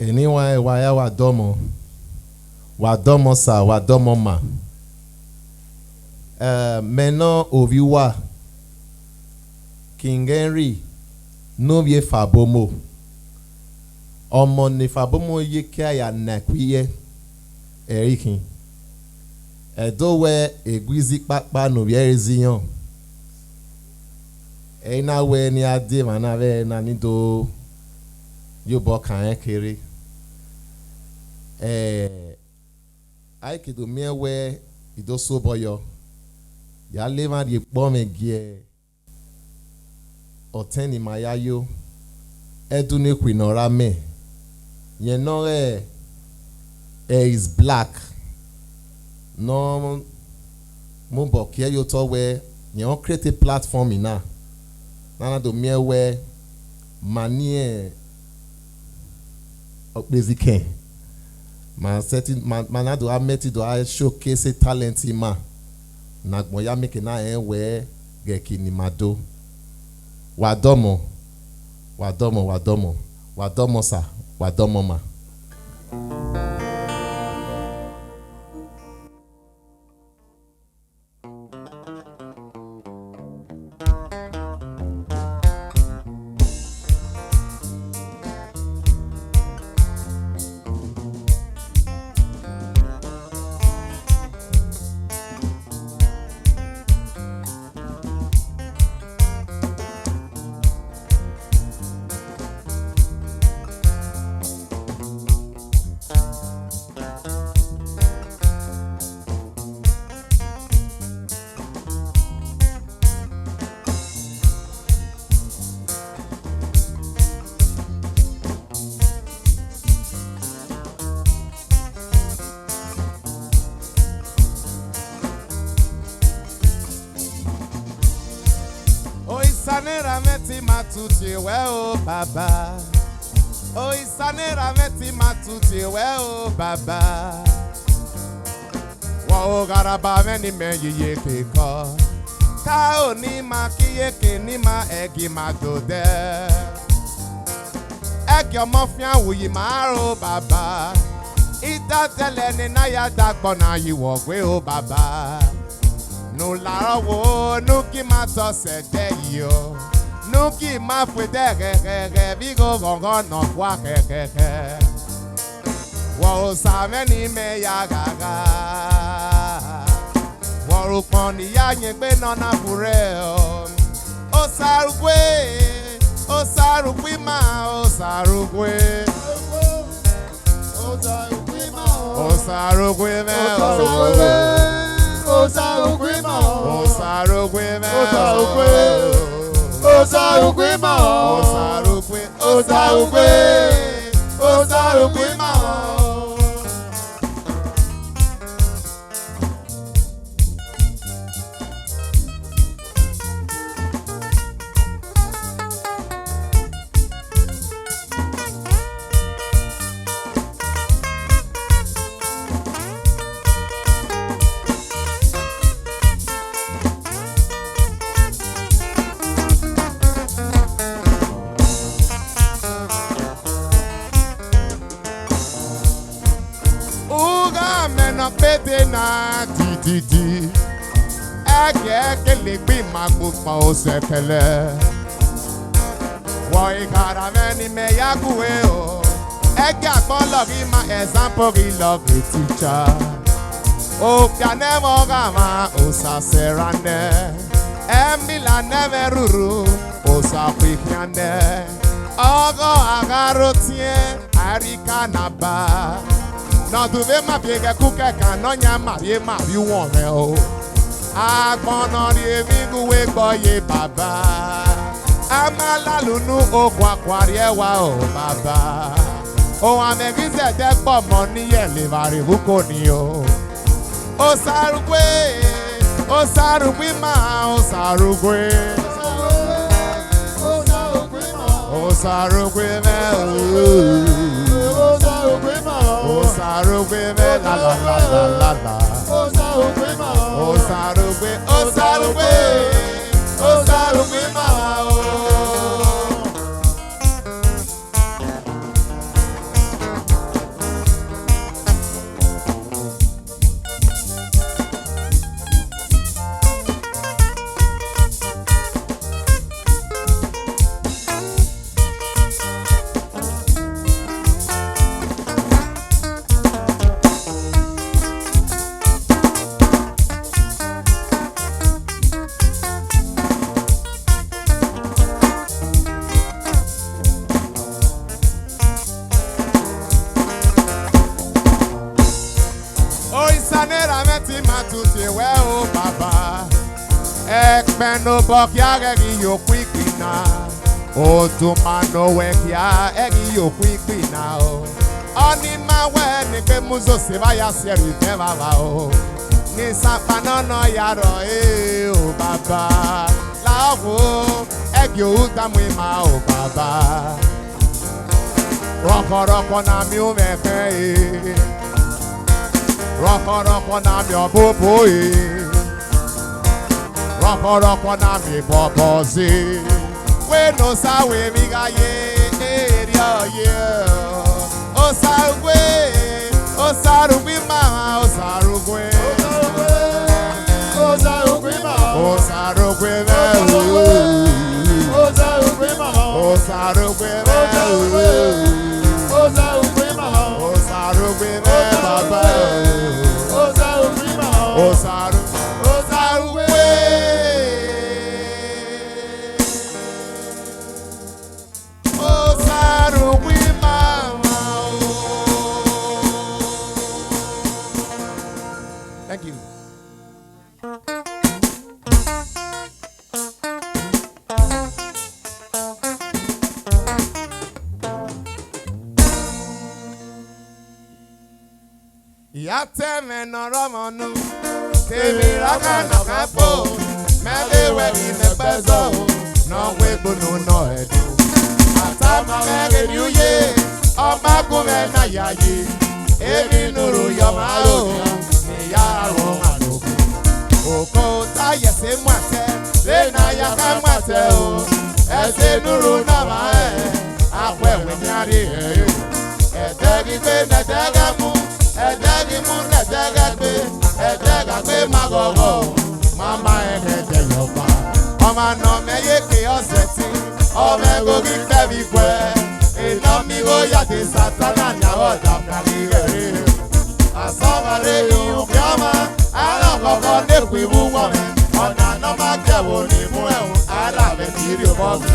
Anyone waya wadomo sa wadomo ma. Maintenant oviwa King Henry no vie Fabomo. Ọmọ ni Fabomo ye kaya na kwiye erikin. Edowe egwizi papa no vie rezion. Eina we ni ade mana ve na nido yobo kan kere. Aikido miewe ido soboyo. Ya leva di pome gie. Oteni mayayo. Edune kwinora me. Yenore is black. No mumbo kia yo to we yon create a platform ina. Nana do miewe manie okbezike. Man setting man do I met do I showcase talent ma. Na gboya make na we geki ni mado. Wadomo sa wadomo ma. Isanera meti matuti we o baba. Oh isanera meti matuti we o baba. Wa o garaba meni me ye kiko. Ka o ni ma kiye ke ni ma egi madode. Egi omo fian wuyi ma ro baba. Ida tele ni na ya dagbo na yi wo gbe o baba. No lara wo no ki ma to se de yo. No ki ma fwe de ge bigo gongo no kwa ke. Wa o sa me ni me ya gaga. Wa ro pon ni ya yin gbe no na fure o. O saru gbe ma o saru gbe. O saru gbe me o. Bebe na di ege le gbe magbo pa o sekele wo igara meni me yaguwe o ege agbon lori ma example ri love a teacher o piane mo gama o sa serane emila neve ruru o sa pikiane ogo agaro tie arika naba. No do ve ma piega kuka kano nyama ye ma bi won re o. Agbon ri emi guwe gbo ye baba. Amala lunu o kwa kwari ewa o baba. O amegize de po mo ni ye le vari buko ni o. O sarugwe ma o sarugwe. O sarugwe me o. O sarugwe me la la la la la. O sarugwe ó sáré pé màmá o. Sanera meti matuti we o baba. Ekpeno bokya egi yo kwikina. O tu mano wekia egi yo kwikina o. Oni mawe ni ke muzo seba ya seri te baba o. Ni sapano no yaro o baba. La wo egi o utamwi ma o baba. Roko roko na mi o mefe Roko roko na mi oboboe. Roko roko na mi bobozi. We no sa we mi ga ye area ye. O sa rugwi ma, o sa rugwi. O sa rugwi ma, o sa rugwi ma. O sa rugwi ma, o sa rugwi ma. O sa rugwi ma, o sa rugwi ma baba. Osaru, Osaru we. Osaru we mama. Thank you. Yate menoromonu. Temi raka no kapo, mele we in bezo, no we bunu no edu. Atama mege nyuye, oba kume na yayi, emi nuru yomaro, ni ya roma doku. Oko ta yese mwate, le na ya ka mwate o, ese nuru na mae, akwe we nyari edegi be na daga mu, edegi mu na daga be. Edegagbe magogo, mama eke yoba. Oma no me yeke oseti, ome gogi tebi kwe. Ino mi go yate satana nyawoda pragire. Asomare yu kyama, ala koko nekwi wumome. Ona no makewo ni muewu, ala betiri obogi.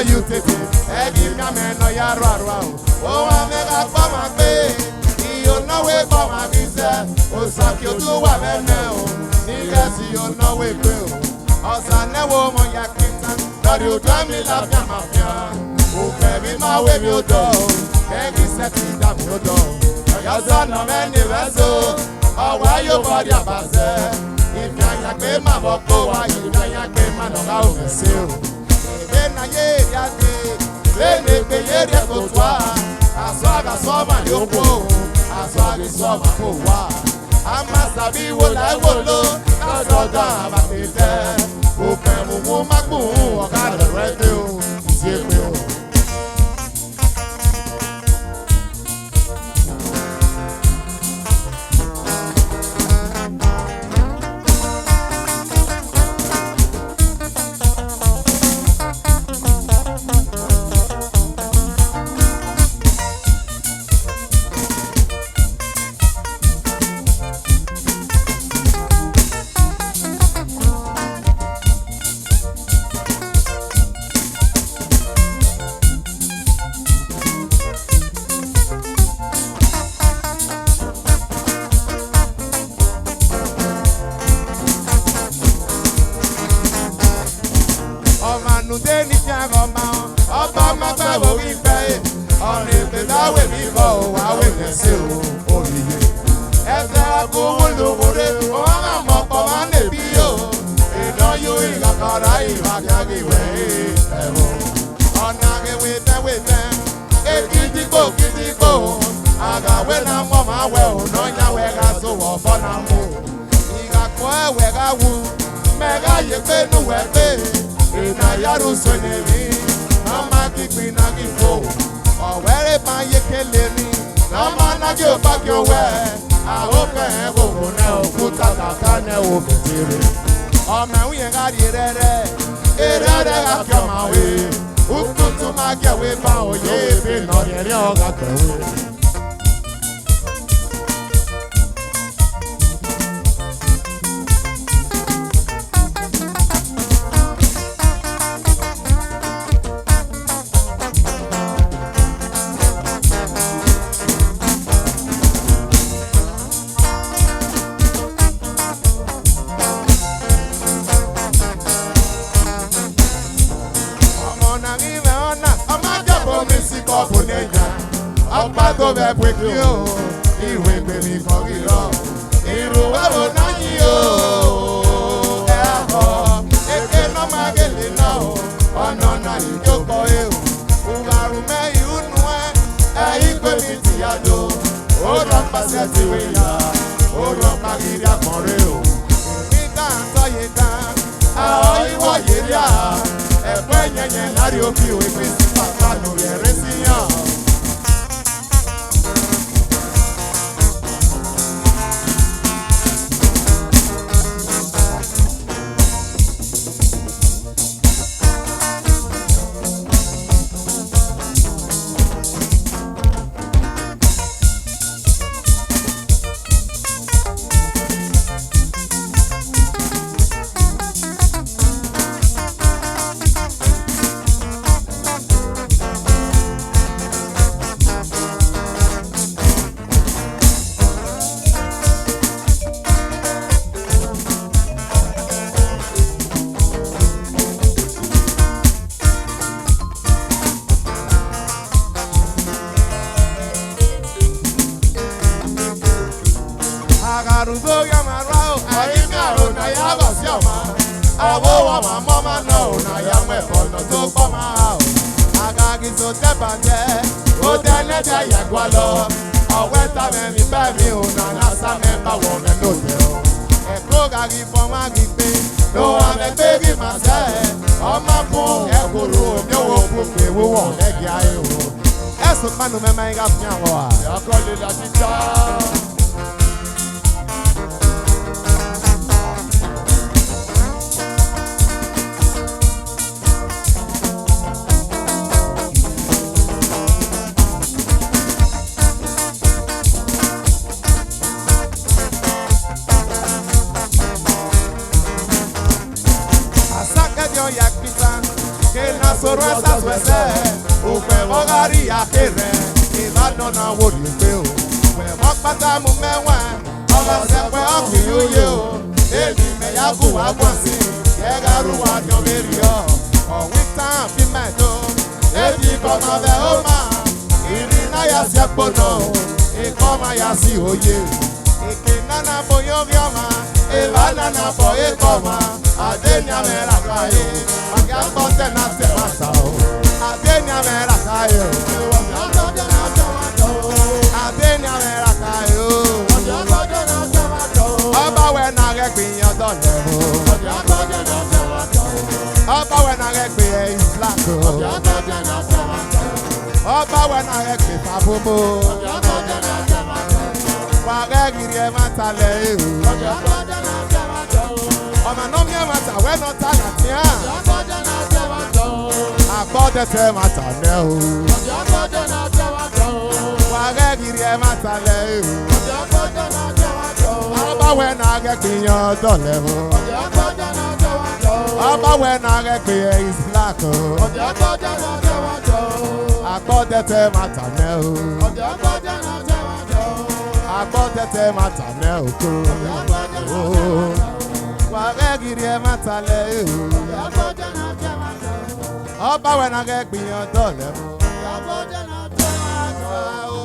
You take it, give me a man, no yard around. Oh, I make a bomb and pay. You know we bomb and visa. Oh, suck you to a man now. Niggas, you know we will. Osa never mon ya kitan. But you tell me love ya mafia. Oh, baby, my way you do. Baby, set it down your door. Your son of any vessel. Oh, why you body a bazaar? If you pay my boko, why you pay my no out na ye yate le ne pe ye de ko twa aswaga so ma yoko aswaga so ma ko wa amasabi wo la wo lo asoda ba te o pe mu magbu o ka re te o se pe o. ọmọ nùdé ní kí a rọ̀ máa ọba máa fẹ́ orí fẹ́ ọ̀nà ìgbéláwé mi kọ́ ò wá wé lẹ́sẹ̀ o òrìyé ẹsẹ̀ agbóhùn lòwòrè wọ́n á mọ̀ pọ̀ máa lè bí o ìdánwò ìkàkàrà ìwàgàgìwẹ̀ ẹ̀rọ ọ̀nà àgbèwé tẹ́wé èkìtìkò kìtìkò àgàwé náà mọ̀ máa wẹ̀ ò náà yàwé ká so wọ̀ bọ́ náà mú ìkàkọ́ ẹ̀wẹ̀ ká wù mẹ́gà yẹ pé nùwẹ̀ pé ìnáyàrú sọ̀nẹ̀ mi náà má kíkpin náà kí fò ọ̀wẹ́rẹ́ máa yẹ kélé mi náà má nági ò bá kí o wẹ̀ àwọn fẹ̀hẹ́ gbogbo náà òkúta kàkà náà ò fẹ̀tẹ̀rẹ̀ ọmọ ẹ̀hún yẹn ká di rẹ́rẹ́ erẹ́rẹ́ ká kí ọmọ wé ututu máa kẹ̀wé bá òye èbè náà yẹn rí ọ̀gá kẹ̀wé. Ọba tó bẹ pé kí o, ìwé pè mí kọ́ kí lọ. Ìrù ẹ̀rọ náà yí o, ẹ̀ àkọ́. Èké náà máa gèlè náà o, ọ̀nà náà ìjókòó ẹ̀ o. Ùbàrù mẹ́yìn ùnú ẹ̀, ẹ̀yìn pè mí tìyàdó. Ó lọ pàṣẹ tìwé yá, ó lọ pàgídí àkọ́rẹ́ o. Èmi ká ń tọ́yé tán, àwọn ìwọ̀ yé ríà. Ẹ̀fọ́ ẹ̀yẹ̀yẹ̀ lárí òbí òwe pín sí pàpà lórí ẹ̀rẹ́ sí yàn. Agarudo yamarao, ayimaro na yaba sioma. Awo wa mama no na yamwe kono to poma o. Agagizo tebande, o denete yagwalo. Aweta me mi ba mi o na sa me ba wo me no te o. E ko gagi foma gipe, no ame baby mase. O ma pu e kuru mi o pu pe wo wo le gia e o. Eso manu me ma nga fia wo a. Yakole la tita. Que na sorpresa suese, o que mogari a querer, que va no na wo di pe o. We mo pata mu mewa, oba se pe o ki yo. Ebi me ya ku wa gwansi, ye garu wa nyo merio. O we time fi medo, ebi ko ma be o ma. Iri na ya si apono, e ko ma ya si oye. E ke na na boyo bioma, e va na na bo e ko ma. Adenya me la kai. Agbote na te masao, adenya me la kayo. Adenya me la kayo. Ọba we na rekpin yọdọ lẹwo. Ọba we na rekpin Ehis lako. Ọba we na rekpin Fabomo. Wa regiri e mata le ewu. Ọmọ náà mi ẹ mata we no ta na tia. Agbọ́dẹ tẹ ma ta lẹ o. Wà rẹ́ kiri ẹ ma ta lẹ o. Ọba wẹ̀ na rẹ̀ gbìyàn dọ̀lẹ̀ o. Ọba wẹ̀ na rẹ̀ gbé Ehis lako. Agbọ́dẹ tẹ ma ta lẹ o. Agbọ́dẹ tẹ ma ta lẹ o ko. Wà rẹ́ kiri ẹ ma ta lẹ o. Ọba wẹ̀ náà kẹ́ gbìyànjú tọ̀lẹ̀ mọ́. Yàgò jẹ́ náà tó máa gbà ó.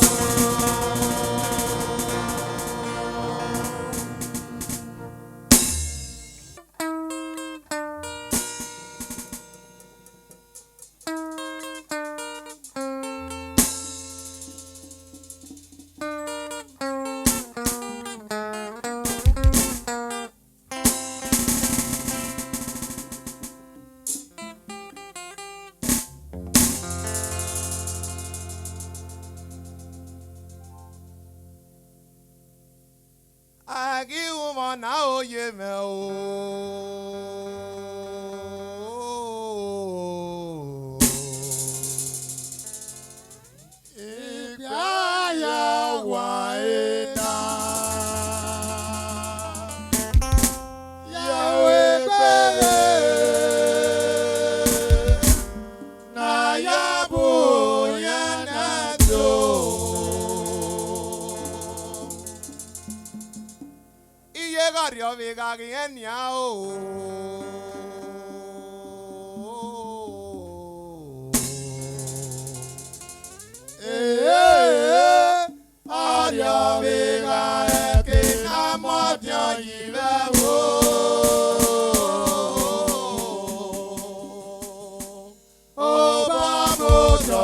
Agiuma na oye me o. Ibaya waena. Yawe bere. Na yabu yanado. Rio Vega Geniao. Rio Vega que namotia yilewo. Obamoto.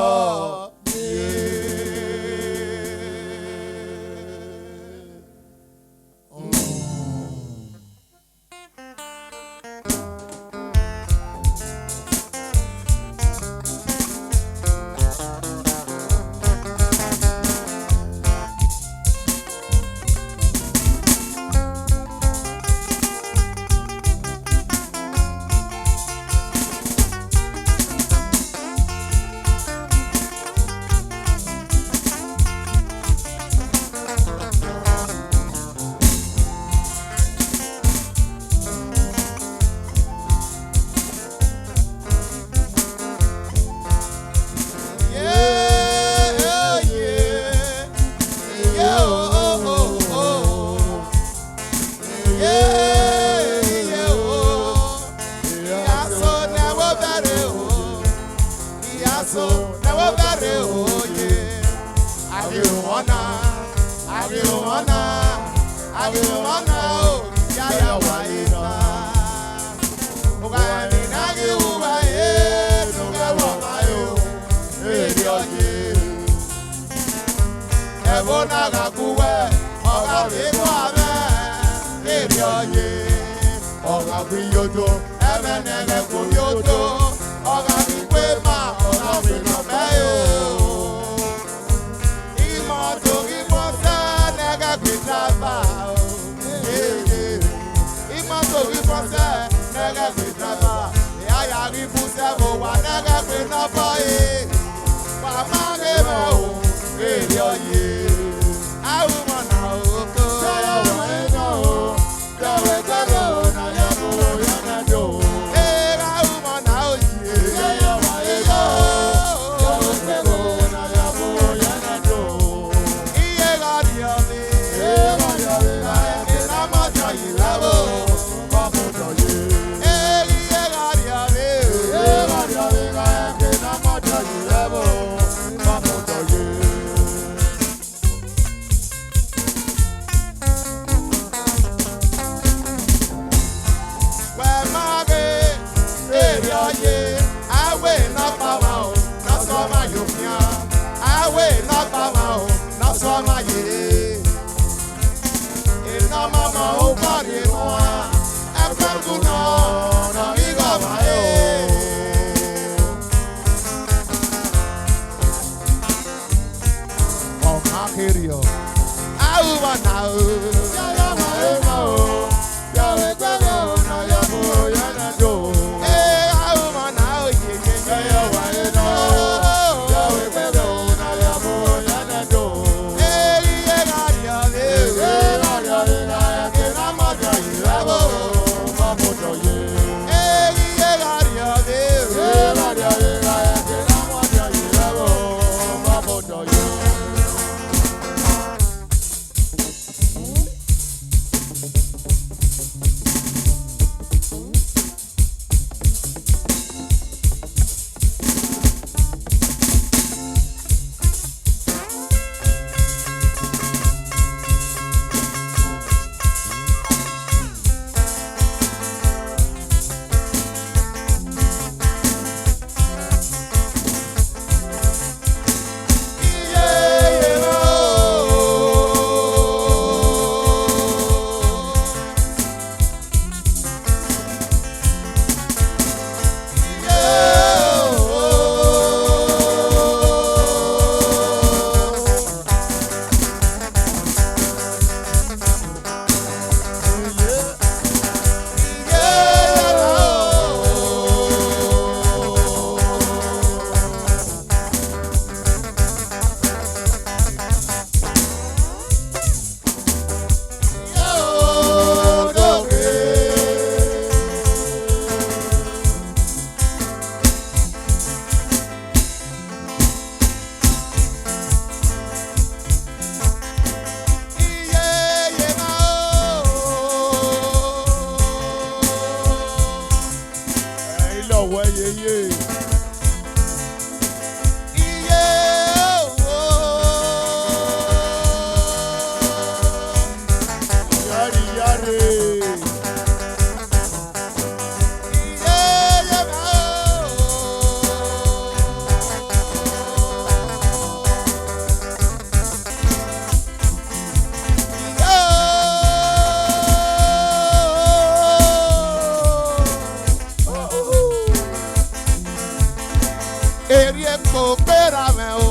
èrè kò gbéra mẹ́ o.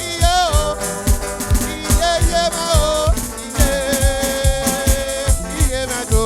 Iye o, iye mẹ́ o, iye mẹ́ tó.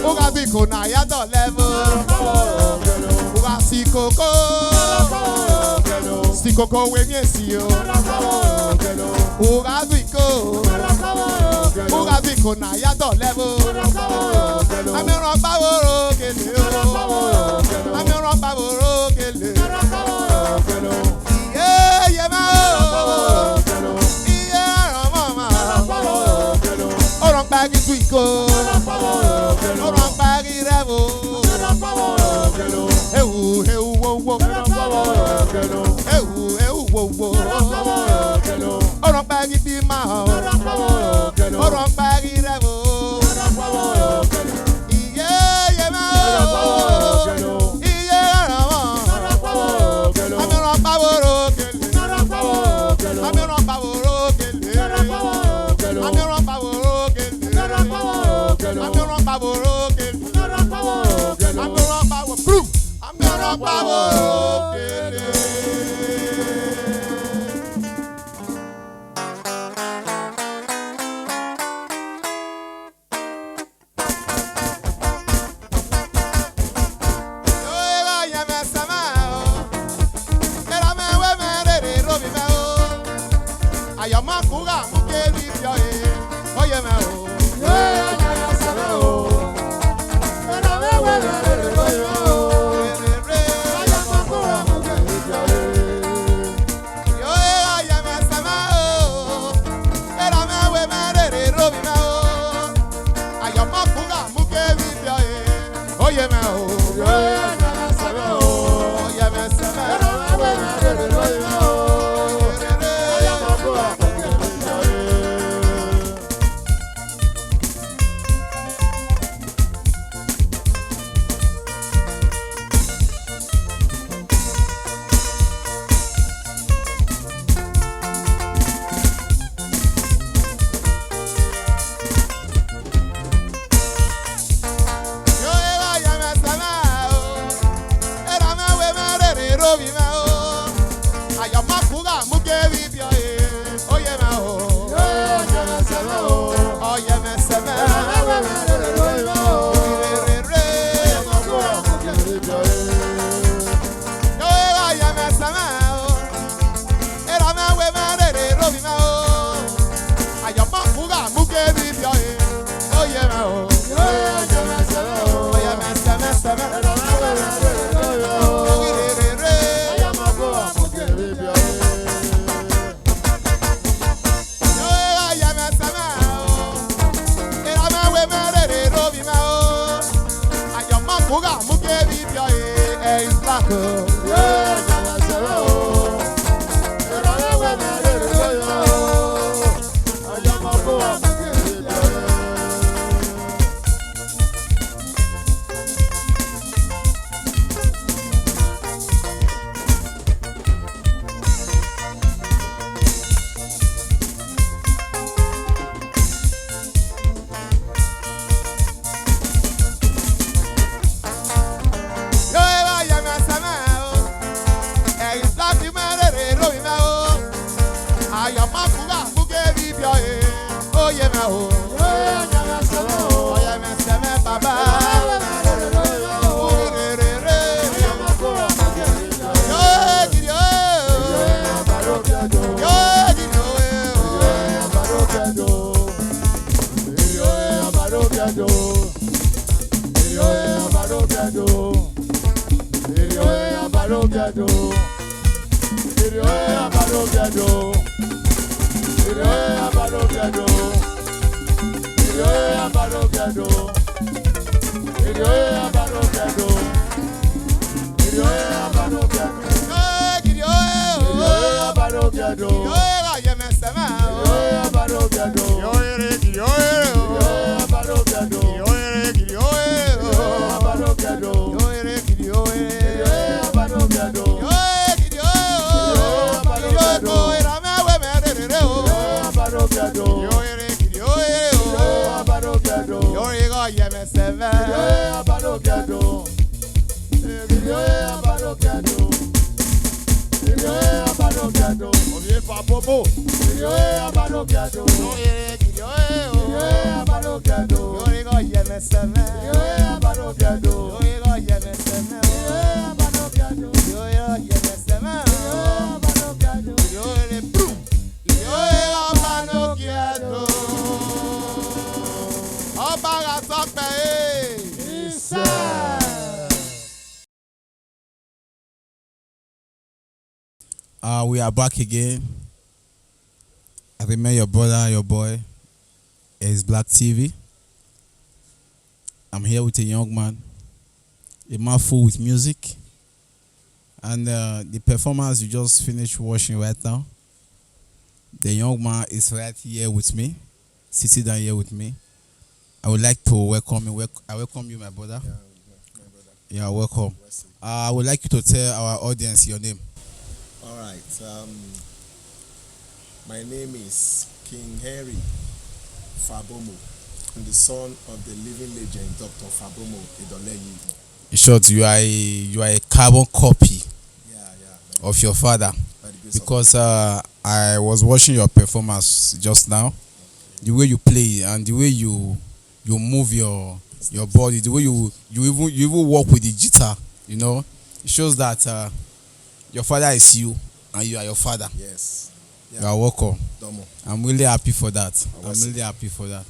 Ugaduiko na yato level. Ugasikoko. Sikoko we miesio. Ugaduiko na yato level. Amiron pavoro kele. Amiron pavoro kele. Yeah, ma. Yeah, mama. Oron pagi tuiko. Oron pagi revo. Heu wo wo. Heu wo wo. Oron pagi bima. Oron pagi revo. Yeah, ma. Yeah, mama. Amiron pavoro kele. Amiron pavoro kele. Amiron pavoro kele. Amiron pavoro kele. Amiron pavoro kele. Amiron pavoro kele. Ayamakuga mukeli bia e. Oye me o. Fabomo. We are back again. I remember your brother, your boy, Ehis Black TV. I'm here with a young man, a man full with music. And the performance you just finished watching right now, the young man is right here with me, sitting down here with me. I would like to welcome you. I welcome you, my brother. Yeah, my brother. Yeah, welcome. I would like you to tell our audience your name. All right. My name is King Henry Fabomo. I'm the son of the living legend, Dr. Fabomo Idoleyi. In short, you are a carbon copy of your father. Because I was watching your performance just now, the way you play and the way you move your body, the way you even walk with the guitar, you know, it shows that your father is you and you are your father. Yes. Yeah. You are welcome. Domo. I'm really happy for that. I'm really happy for that.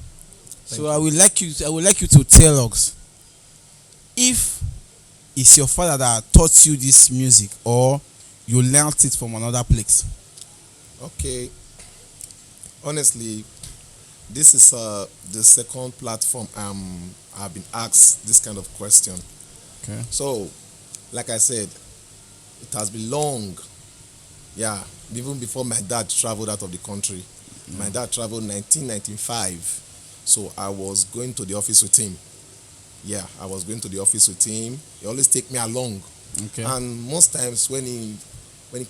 So I would like you to tell us if it's your father that taught you this music or you learned it from another place. Okay. Honestly, this is the second platform I've been asked this kind of question. Okay. So, like I said, it has been long. Yeah, even before my dad traveled out of the country. My dad traveled 1995. So I was going to the office with him. Yeah, I was going to the office with him. He always take me along. Okay. And most times when he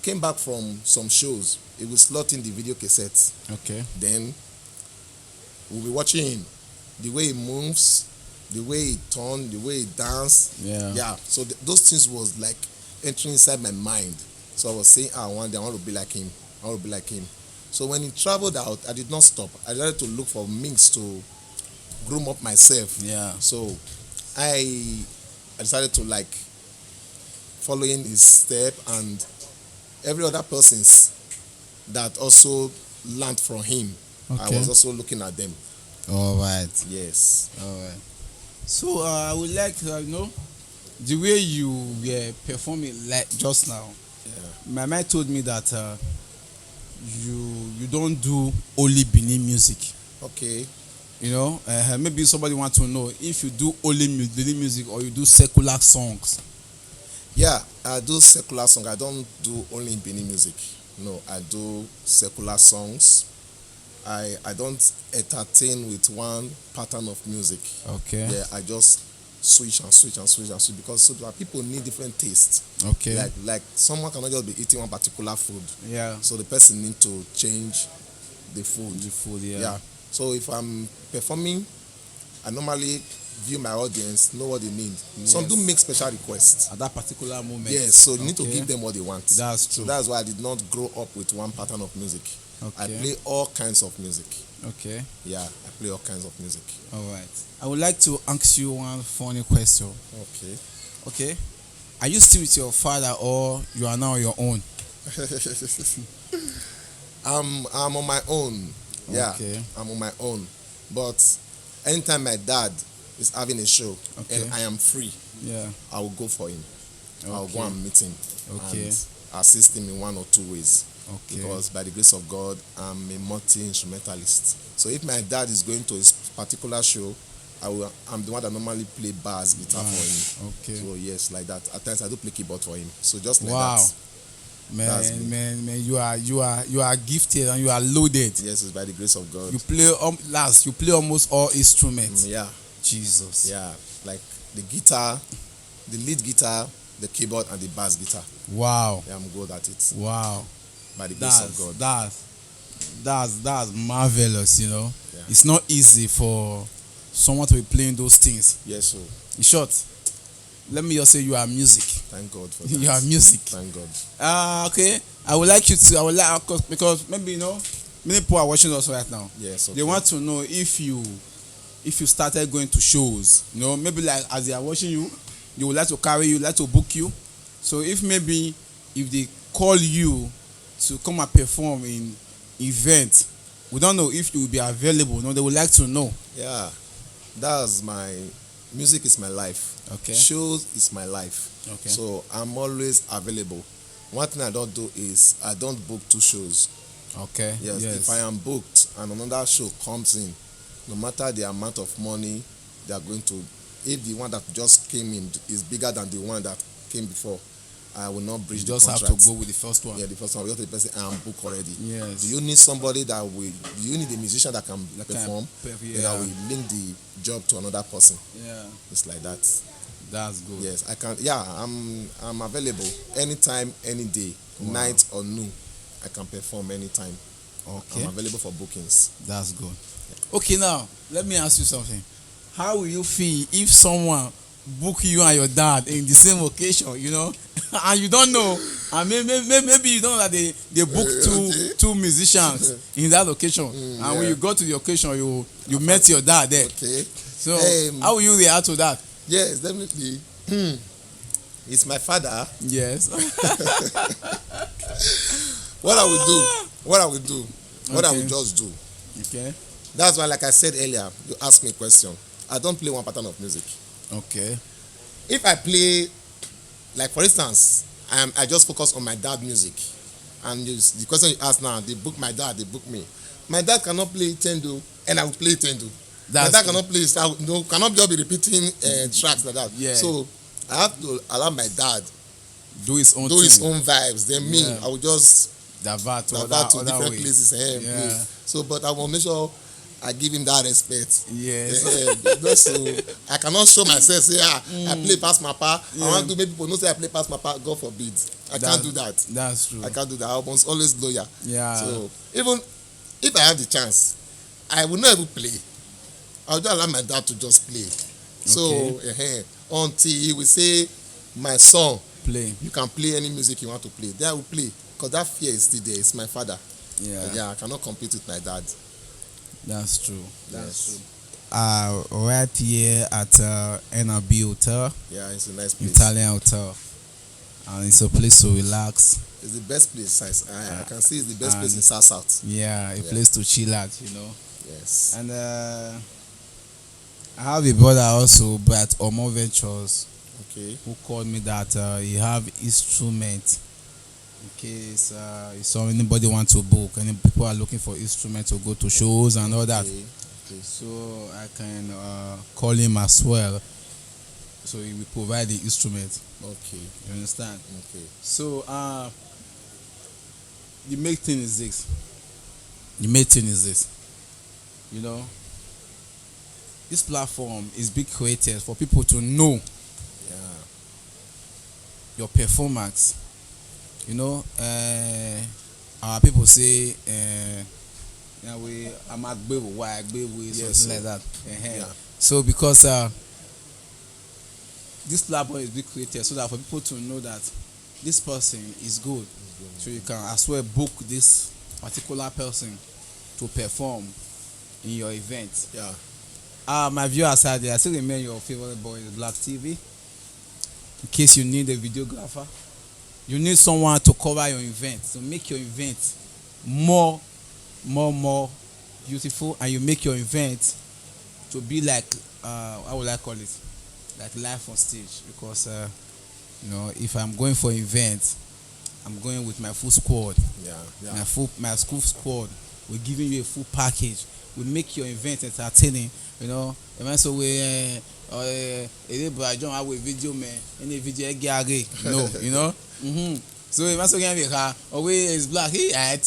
came back from some shows, he would slot in the video cassettes. Okay. Then we'll be watching him. The way he moves, the way he turns, the way he dances. Yeah. Yeah. So those things was like entering inside my mind. So I was saying, one day I want to be like him. I want to be like him. So when he traveled out, I did not stop. I started to look for means to groom up myself. Yeah. So I decided to like following his step, and every other persons that also learned from him. Okay. I was also looking at them. All right. Yes. All right. So I would like to know the way you were performing like just now. Yeah. My mind told me that you don't do only Benin music. Okay. You know, maybe somebody wants to know if you do only Benin music or you do secular songs. Yeah, I do secular songs. I don't do only Benin music. No, I do secular songs. I don't entertain with one pattern of music. Okay. Yeah, I just switch because so that people need different tastes. Okay. Like someone cannot just be eating one particular food. Yeah. So the person need to change the food. The food, yeah. Yeah. So if I'm performing, I normally view my audience, know what they need. Yes. Some do make special requests. At that particular moment. Yes, so you need to give them what they want. That's true. So that's why I did not grow up with one pattern of music. Okay. I play all kinds of music. Okay. Yeah, I play all kinds of music. All right. I would like to ask you one funny question. Okay. Okay. Are you still with your father or you are now on your own? I'm on my own. Yeah, Okay. I'm on my own. But anytime my dad is having a show Okay. and I am free, Yeah. I will go for him. I'll Okay. go and meet him Okay. and assist him in one or two ways. Okay. Because by the grace of God, I'm a multi-instrumentalist. So if my dad is going to his particular show, I'm the one that normally play bass guitar for him. Okay. So yes, like that. At times I do play keyboard for him. So just like Wow. that. That's me. Man, you are gifted and you are loaded. Yes, it's by the grace of God. You play almost all instruments. Yeah. Jesus. Yeah. Like the guitar, the lead guitar, the keyboard, and the bass guitar. Wow. Yeah, I'm good at it. Wow. By the grace of God. That's marvelous, you know. Yeah. It's not easy for someone to be playing those things. Yes, sir. In short, let me just say you are music. Thank God for that. You are music. Thank God. Okay. Because maybe many people are watching us right now. Yes, okay. They want to know if you if you started going to shows, you know, maybe like as they are watching you, they would like to carry you, like to book you. So if maybe if they call you to come and perform in event, we don't know if you will be available. You know, they would like to know. Yeah, that's my music is my life. Okay. Shows is my life. Okay. So I'm always available. One thing I don't do is I don't book 2 shows. Okay. Yes. If I am booked and another show comes in, no matter the amount of money they are going to, if the one that just came in is bigger than the one that came before, I will not breach the contract. You just have to go with the first one. Yeah, the first one. Because the person I am booked already. Yes. Do you need somebody that will? Do you need a musician that can perform? Yeah. Then I will link the job to another person. Yeah. It's like that. That's good. Yes, I can. Yeah, I'm available anytime, any day, night or noon. I can perform anytime. Okay. I'm available for bookings. That's good. Okay, now let me ask you something. How will you feel if someone book you and your dad in the same occasion, you know, and you don't know, and maybe you don't know that they book two musicians in that occasion, and when you go to the occasion, you met your dad there. Okay. So how will you react to that? Yes, definitely. It's my father. Yes. What I will do, what I will just do. Okay. That's why, like I said earlier, you asked me a question. I don't play one pattern of music. Okay. If I play, like for instance, I just focus on my dad music, and the question you ask now, they book my dad, they book me. My dad cannot play Tendo, and I will play Tendo. My dad cannot play, cannot just be repeating tracks like that. Yeah. So I have to allow my dad do his own vibes. Then me, I will just divert to different places and yeah. play. So, but I will make sure I give him that respect. Yes. So I cannot show myself, say, I play past my pa. I want to make people know say I play past my pa. God forbid. I can't do that. That's true. I can't do that. I was always loyal. Yeah. So even if I have the chance, I will not even play. I will just allow my dad to just play. Okay. So until he will say, my son, play. You can play any music you want to play. Then I will play. Because that fear is still there. It's my father. Yeah. I cannot compete with my dad. That's true. That's true. Right here at NRB Hotel. Yeah, it's a nice place. Italian hotel. And it's a place to relax. It's the best place. I can see it's the best place in South. Yeah, a place to chill out, you know. Yes. And I have a brother also, but Omo Ventures. Okay. Who called me that he have instrument in case if anybody wants to book, any people are looking for instrument to go to shows and all that. Okay. So I can call him as well. So he will provide the instrument. Okay. You understand? Okay. So the main thing is this. You know, this platform is being created for people to know your performance. You know, our people say I'm at something like that. Yeah. So because this platform is being created so that for people to know that this person is good, so you can as well book this particular person to perform in your event. Yeah. My viewers out there, I still remember your favorite boy is Black TV. In case you need a videographer, you need someone to cover your event, to make your event more beautiful, and you make your event to be like how would I call it, like live on stage. Because you know, if I'm going for an event, I'm going with my full squad. Yeah. My school squad. We're giving you a full package. We make your event entertaining. You know, so we John have a video man, any video no, you know. So if so can be is black. Hey, I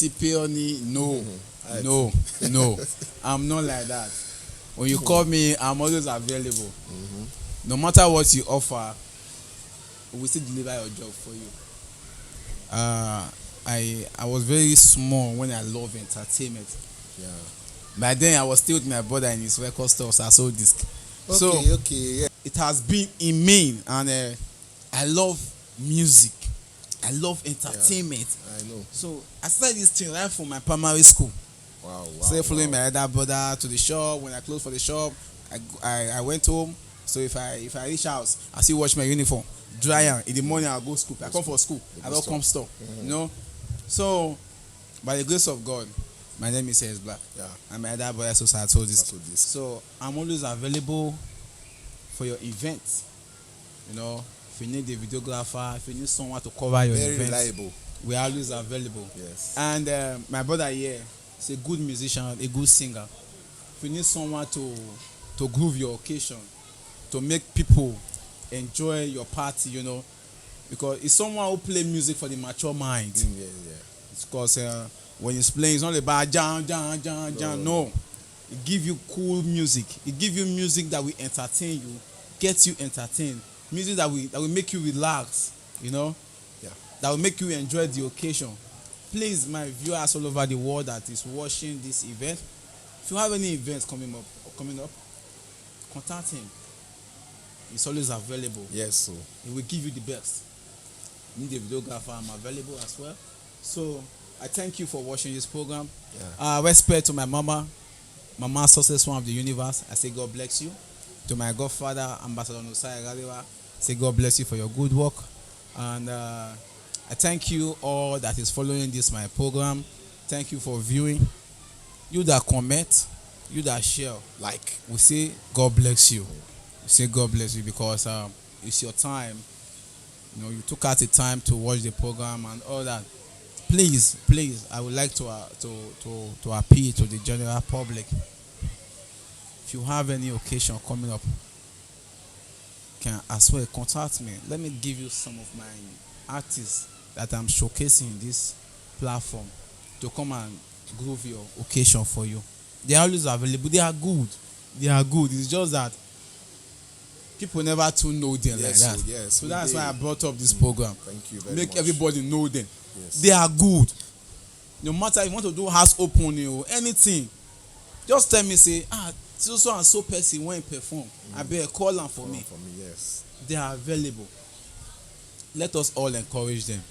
no. I'm not like that. When you call me, I'm always available. No matter what you offer, we still deliver your job for you. I was very small when I love entertainment. Yeah. By then I was still with my brother in his record store, so I sold disc. Okay. It has been in me, and I love music. I love entertainment. Yeah, I know. So I started this thing right from my primary school Wow. Still following my elder brother to the shop. When I close for the shop, I went home. So if I reach house, I still watch my uniform, dry am. In the morning I go school. I come for school. I don't come store. You know. So by the grace of God, my name is Ehis Black. Yeah. And my elder brother so I told this. That's what this. So I'm always available for your events. You know, if you need a videographer, if you need someone to cover your Very events, reliable. we are always available. Yes. And my brother here is a good musician, a good singer. If you need someone to groove your occasion, to make people enjoy your party, you know, because it's someone who play music for the mature mind. Yeah. It's because when he's playing, it's not about jam. No. It give you cool music. It give you music that will entertain you, get you entertained. Music that will make you relax, you know. Yeah. That will make you enjoy the occasion. Please, my viewers all over the world that is watching this event, if you have any events coming up, contact him. He's always available. Yes, so. He will give you the best. Need a videographer, I'm available as well. So I thank you for watching this program. Yeah. Respect to my mama success one of the universe. I say God bless you. To my godfather, Ambassador Nusai Galiwa, say God bless you for your good work. And I thank you all that is following this my program. Thank you for viewing. You that comment, you that share, Like. we say God bless you. We say God bless you because it's your time. You know, you took out the time to watch the program and all that. Please, I would like to appeal to the general public. If you have any occasion coming up, can as well contact me. Let me give you some of my artists that I'm showcasing in this platform to come and groove your occasion for you. They are always available. They are good. It's just that people never too know them like that. So that's why I brought up this program. Thank you very Make much. everybody know them. Yes. They are good. No matter if you want to do house opening or anything, just tell me, say, so and so person when perform. I better call them for me. For me, yes. They are available. Let us all encourage them.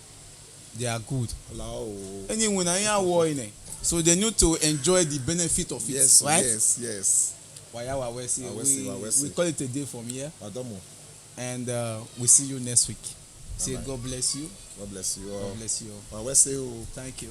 They are good. Hello. Anyway, I am worrying. So they need to enjoy the benefit of it. Yes, right? Yes. We call it a day from here. Fabomo. And we see you next week. Say Bye-bye. God bless you. God bless you. God bless you. Fabomo. Thank you.